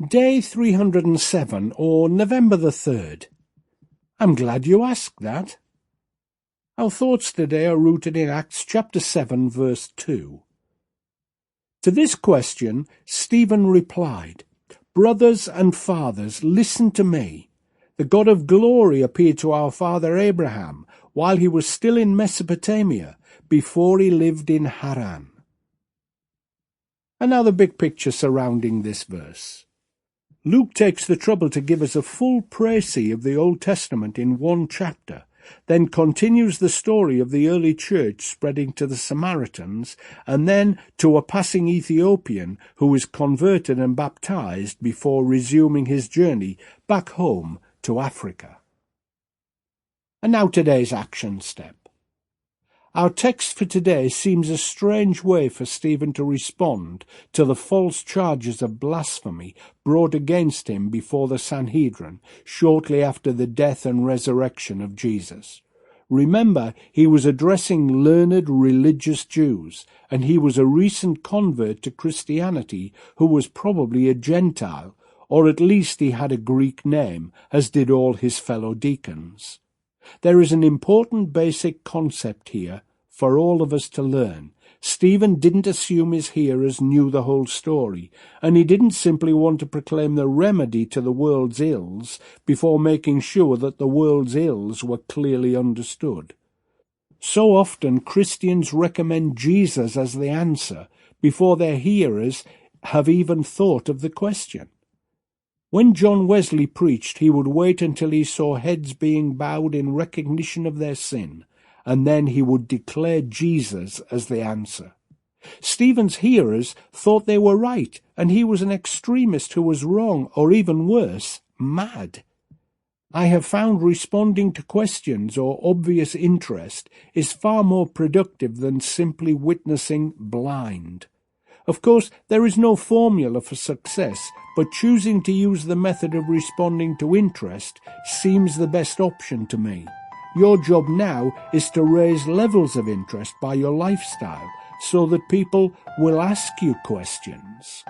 Day 307, or November the 3rd. I'm glad you asked that. Our thoughts today are rooted in Acts chapter 7, verse 2. To this question, Stephen replied, "Brothers and fathers, listen to me. The God of glory appeared to our father Abraham while he was still in Mesopotamia, before he lived in Harran." And now the big picture surrounding this verse. Luke takes the trouble to give us a full précis of the Old Testament in one chapter, then continues the story of the early church spreading to the Samaritans, and then to a passing Ethiopian who was converted and baptized before resuming his journey back home to Africa. And now today's action step. Our text for today seems a strange way for Stephen to respond to the false charges of blasphemy brought against him before the Sanhedrin shortly after the death and resurrection of Jesus. Remember, he was addressing learned religious Jews, and he was a recent convert to Christianity who was probably a Gentile, or at least he had a Greek name, as did all his fellow deacons. There is an important basic concept here for all of us to learn. Stephen didn't assume his hearers knew the whole story, and he didn't simply want to proclaim the remedy to the world's ills before making sure that the world's ills were clearly understood. So often Christians recommend Jesus as the answer before their hearers have even thought of the question. When John Wesley preached, he would wait until he saw heads being bowed in recognition of their sin, and then he would declare Jesus as the answer. Stephen's hearers thought they were right, and he was an extremist who was wrong, or even worse, mad. I have found responding to questions or obvious interest is far more productive than simply witnessing blind. Of course, there is no formula for success, but choosing to use the method of responding to interest seems the best option to me. Your job now is to raise levels of interest by your lifestyle so that people will ask you questions.